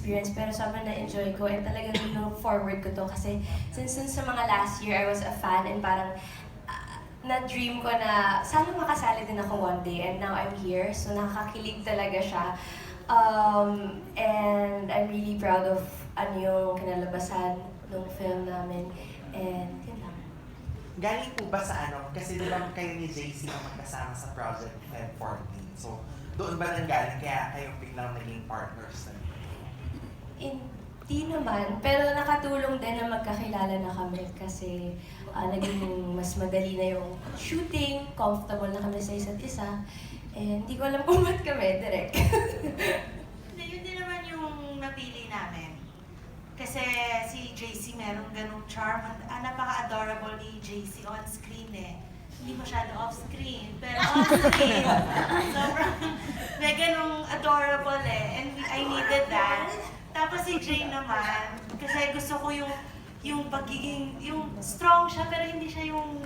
experience, pero sobrang na-enjoy ko and talagang look forward ko to kasi since sa mga last year, I was a fan and parang na-dream ko na sana makasali din ako one day and now I'm here, so nakakakilig talaga siya. And I'm really proud of ano yung kinalabasan ng film namin and yun lang. Galing po ba sa ano? Kasi di ba kayo ni JC ang magkasama sa Project Feb 14. So, doon ba nanggaling kaya kayo biglang naging partners na? Hindi naman, pero nakatulong din na magkakilala na kami kasi naging mas madali na yung shooting, comfortable na kami sa isa't isa. And hindi ko alam kung ba't kami, direct. Yun din naman yung napili namin. Kasi si JC merong ganung charm. Napaka-adorable ni JC on screen eh. Hindi masyado off-screen, pero on-screen. Sobrang may ganung adorable eh. And I needed that. Tapos si Jane naman, kasi gusto ko yung pagiging, yung strong siya, pero hindi siya yung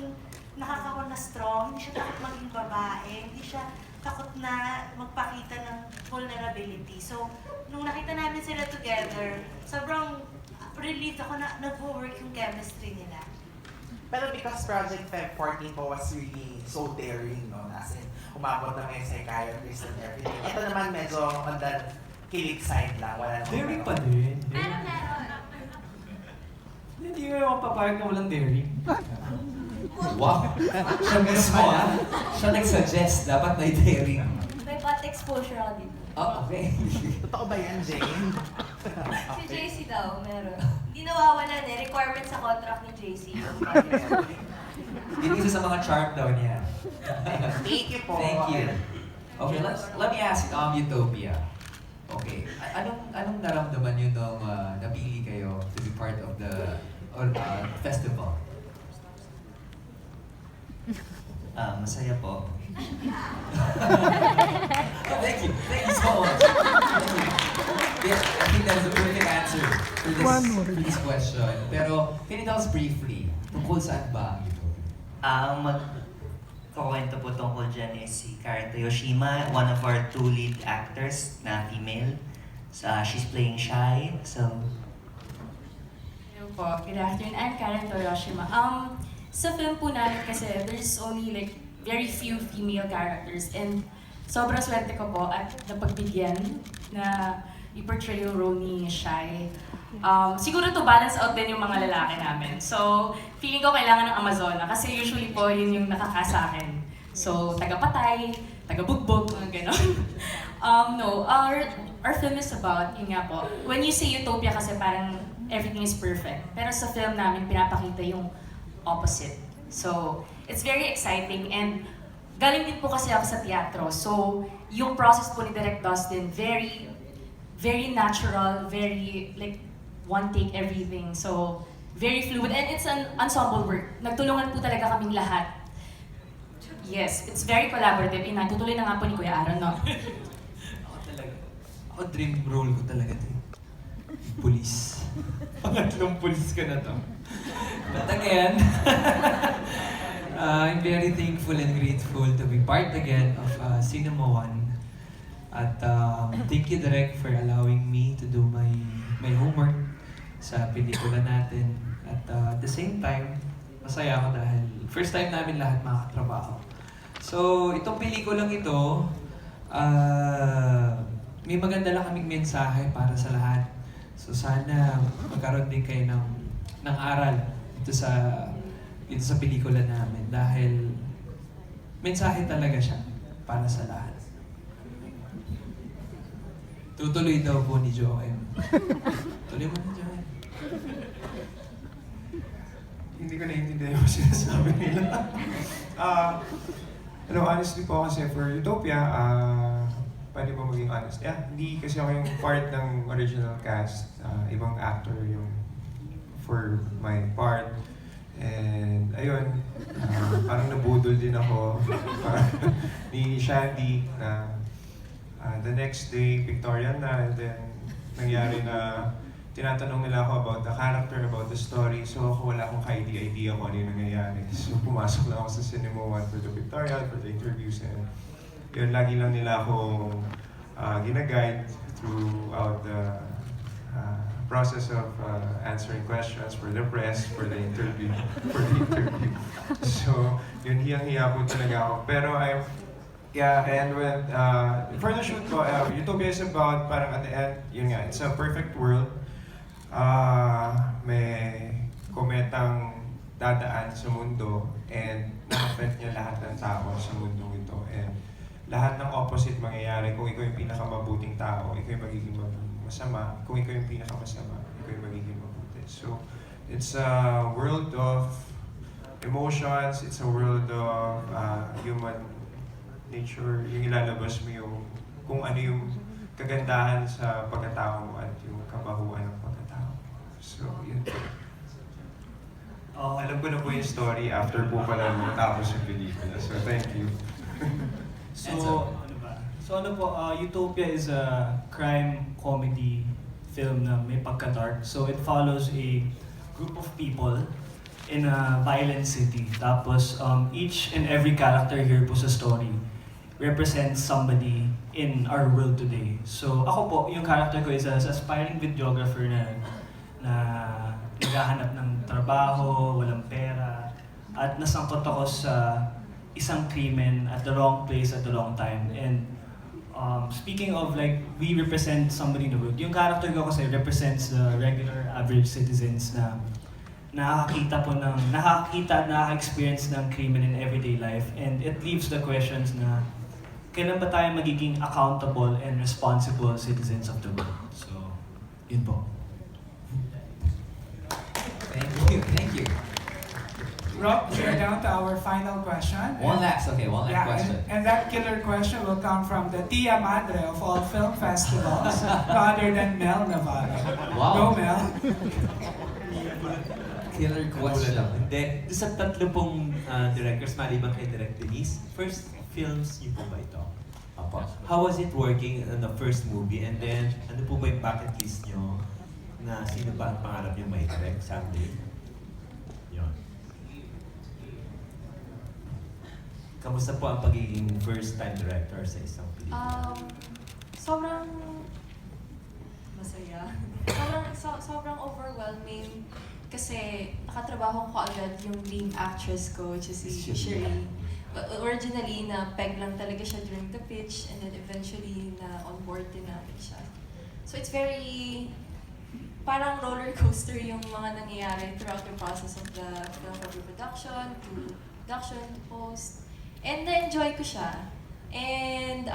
nakakakon na strong. Hindi siya takot maging babae. Hindi siya takot na magpakita ng vulnerability. So, nung nakita namin sila together, sobrang relieved ako na nag-work yung chemistry nila. Pero because Project Feb 14 po was really so daring, no? As in, umabot na may psychiatrist and everything. Ito naman medyo on the kilig side lang. Wala naman. Daring pa din. Meron. Hindi ko naman papayag na walang daring. Wow! Siya mismo siya nag-suggest, dapat may daring. May pot exposure ako dito. Oh, okay. Totoo ba yan, Jane? Si JC daw, meron. Hindi nawawalan eh. Requirement sa contract ni JC. Yun isa sa mga charm daw niya. Thank you po. Thank you. Okay, let me ask Utopia. Okay, anong naramdaman niyo nung napili kayo to be part of the festival? Masaya po. Thank you so much. Yes, I think that's the perfect answer for this question. Pero, can you tell us briefly, tungkol saan ba ito? Ang magkakwento po tungkol dyan is si Karen Toyoshima, one of our two lead actors na female. She's playing shy, so... Hello po, good afternoon. I'm Karen Toyoshima. Sa film po namin kasi there's only like very few female characters and sobrang swerte ko po at napagbigyan na i-portray yung role ni Shai. Siguro to balance out din yung mga lalaki namin. So, feeling ko kailangan ng Amazona kasi usually po yun yung nakakasa akin. So, taga-patay, taga-bugbog, mga ganon. No, our film is about, yun nga po, when you say utopia kasi parang everything is perfect. Pero sa film namin, pinapakita yung opposite. So, it's very exciting and galing din po kasi ako sa teatro. So, yung process po ni Direct Dustin, very natural, very like one take everything. So, very fluid and it's an ensemble work. Nagtulungan po talaga kaming lahat. Yes, it's very collaborative. Natutuloy na nga po ni Kuya Aaron, no? Ako dream role ko talaga ito. Police. Pangatlong police ka na to. But again, I'm very thankful and grateful to be part again of Cinema One. At thank you, Direk, for allowing me to do my homework sa pelikula natin. At at the same time, masaya ako dahil first time namin lahat makakatrabaho. So, itong pelikulang ito, may maganda lang kaming mensahe para sa lahat. So, sana magkaroon din kayo ng aral dito sa pelikula namin dahil mensahe talaga siya para sa lahat. Tutuloy daw po ni Joem. Tuloy mo na, Joem. Hindi ko naiintindihan yung sinasabi nila. Honestly po kasi for Utopia, pwede po maging honest. Hindi kasi ako yung part ng original cast. Ibang actor yung for my part. And ayun, parang nabudol din ako ni Shandy na the next day, Victorian na, and then nangyari na tinatanong nila ako about the character, about the story. So ako wala akong idea kung ano yung nangyayari. So pumasok lang ako sa Cinema One for the Victorian, for the interviews, and yun, lagi lang nila ako ginaguide throughout the process of answering questions for the press, for the interview. So, yun hiyang-hiya po talaga ako. Pero and when, for the shoot ko, Utopia is about, parang at the end, yun nga, it's a perfect world. May kometang dadaan sa mundo and na-affect niya lahat ng tao sa mundong ito. And lahat ng opposite mangyayari. Kung ikaw yung pinakamabuting tao, ikaw yung magiging masama. Kung ikaw yung pinakamasama, ikaw yung magiging mabuti. So, it's a world of emotions, it's a world of human nature, yung ilalabas mo yung kung ano yung kagandahan sa pagkatao mo at yung kabahuan ng pagkatao. So, yun. Alam ko na po yung story after po pala matapos yung pelikula. So, thank you. So, ano po, Utopia is a crime comedy film na may pagka-dark. So, it follows a group of people in a violent city. Tapos, each and every character here po sa story represents somebody in our world today. So, ako po, yung character ko is an aspiring videographer na naghahanap ng trabaho, walang pera, at nasangkot ako sa isang krimen at the wrong place at the wrong time. And speaking of like, we represent somebody in the world, yung character ko kasi represents the regular average citizens na nakaka-experience ng krimen in everyday life. And it leaves the questions na, kailan ba tayo magiging accountable and responsible citizens of the world? So, yun po. Thank you. Rob, we're down to our final question. One last question. And that killer question will come from the Tia Madre of all film festivals, other than Mel Navarro. Wow. Go, Mel. Killer question. Hindi, sa tatlo pong directors, maliban kay Direk Denise, first films niyo po ba ito? Apo. How was it working on the first movie? And then, ano po ba yung bucket list niyo na sino ba ang pangarap niyo may direct someday? Yun. Kamusta po ang pagiging first-time director sa isang pelikula? Sobrang masaya. Sobrang overwhelming kasi nakatrabaho ko agad yung lead actress ko, which is si Sherry. Originally, na-peg lang talaga siya during the pitch and then eventually na-onboard din namin siya. So it's very parang roller coaster yung mga nangyayari throughout the process of the film production, to production, to post. And na-enjoy ko siya. And,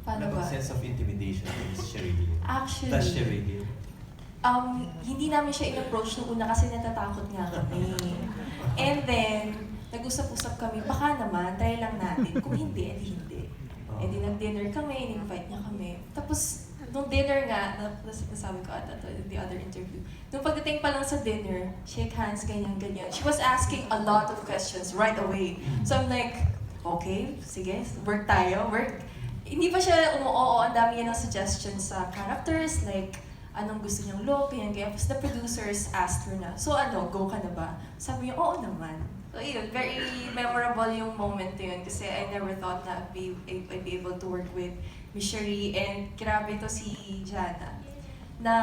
paano Ano ba? bang sense of intimidation is Sherry? Actually, Does Sherry? hindi namin siya in-approach nung una kasi natatakot nga kami. And then, nag-usap-usap kami, baka naman, try lang natin. Kung hindi, edi hindi. Edi nag-dinner kami, in-invite niya kami. Tapos, nung dinner nga, nasabi ko ata to the other interview, nung pagdating pa lang sa dinner, shake hands, ganyan-ganyan. She was asking a lot of questions right away. So I'm like, okay, sige, work tayo, work. Hindi pa siya umuoo, ang dami niya ng suggestions sa characters, like, anong gusto niyang look, ganyan-ganyan. Tapos the producers asked her na, so ano, go ka na ba? Sabi niya, oo naman. So yun, very memorable yung moment yun kasi I never thought na I'd be able to work with Miss Sherry, and grabe to si Jana. Na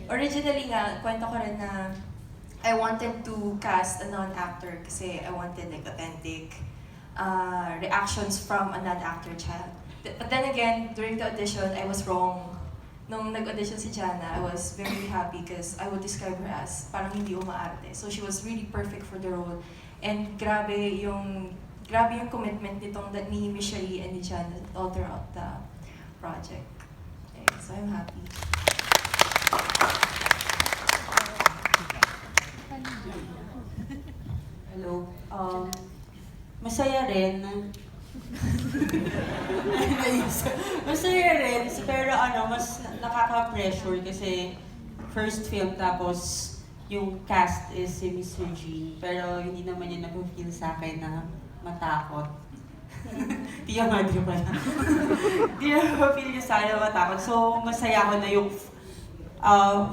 originally nga, kwento ko rin na I wanted to cast a non-actor kasi I wanted like authentic reactions from a non-actor child. But then again, during the audition, I was wrong. Nung nag-audition si Jana, I was very happy because I would describe her as parang hindi umaarte. So she was really perfect for the role. And grabe yung commitment nitong ni Miss Sherry and ni Jana all throughout the project. Okay, so I'm happy. Hello. Masaya rin. Masaya rin, pero mas nakaka-pressure kasi first film tapos yung cast is si Miss Regine, pero hindi naman yun nag-feel sa akin na matakot. Tiya madre pala. Hindi na feel niya sa akin na matakot. So masaya ako na yung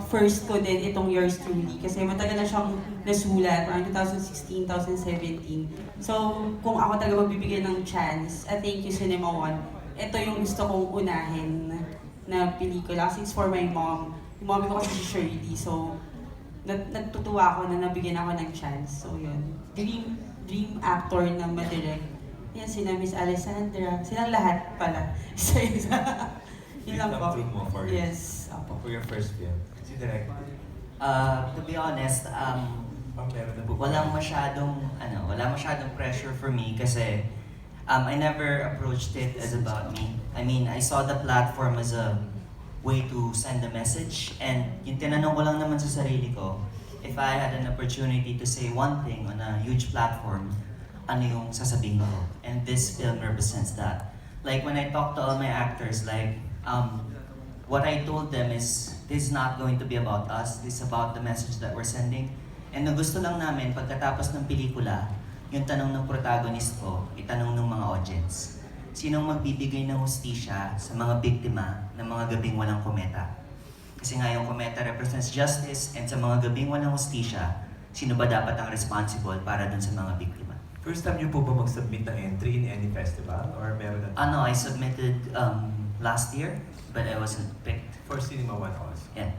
first ko din itong Yours Truly kasi matagal na siyang nasulat, around 2016, 2017. So, kung ako talaga magbibigay ng chance, I thank you Cinema One. Ito yung gusto kong unahin. na pelikula kasi it's for my mom. Yung mommy ko kasi si Shirley, so natutuwa ako na nabigyan ako ng chance. So yun, dream actor na madirect. Yan, sina Miss Alessandra, silang lahat pala. Isa-isa. Yun lang po. Come true mo for, Yes, apo. for your first film. Si Direk, To be honest, meron na po. wala masyadong pressure for me kasi I never approached it as about me. I mean, I saw the platform as a way to send a message, and yung tinanong ko lang naman sa sarili ko, if I had an opportunity to say one thing on a huge platform, ano yung sasabihin ko? And this film represents that. Like when I talk to all my actors, like what I told them is, this is not going to be about us, this is about the message that we're sending. And ang gusto lang namin, pagkatapos ng pelikula, yung tanong ng protagonist ko, itanong ng mga audience. Sinong magbibigay ng hustisya sa mga biktima ng mga gabing walang kometa? Kasi nga yung kometa represents justice, and sa mga gabing walang hustisya, sino ba dapat ang responsible para dun sa mga biktima? First time niyo po ba mag-submit ng entry in any festival? Or meron na? I submitted last year, but I wasn't picked. For Cinema One also? Yeah.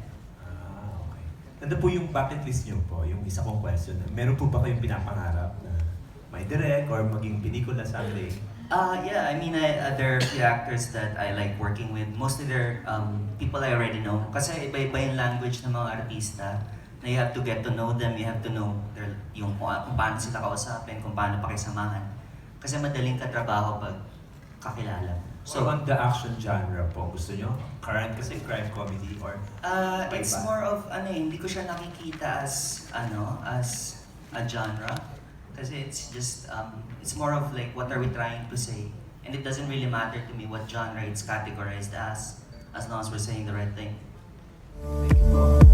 Okay. Nandun po yung bucket list niyo po, yung isa kong question. Meron po ba kayong pinapangarap na may direct or maging pelikula someday? Yeah, I mean, there are a few actors that I like working with. Mostly they're people I already know. Kasi iba-iba yung language ng mga artista. Na you have to get to know them, you have to know kung paano sila kausapin, kung paano pakisamahan. Kasi madaling katrabaho pag kakilala. So on the action genre po, gusto nyo? Current kasi crime comedy or? It's more of, hindi ko siya nakikita as a genre. Kasi it's just, it's more of like, what are we trying to say? And it doesn't really matter to me what genre it's categorized as long as we're saying the right thing. Thank you po.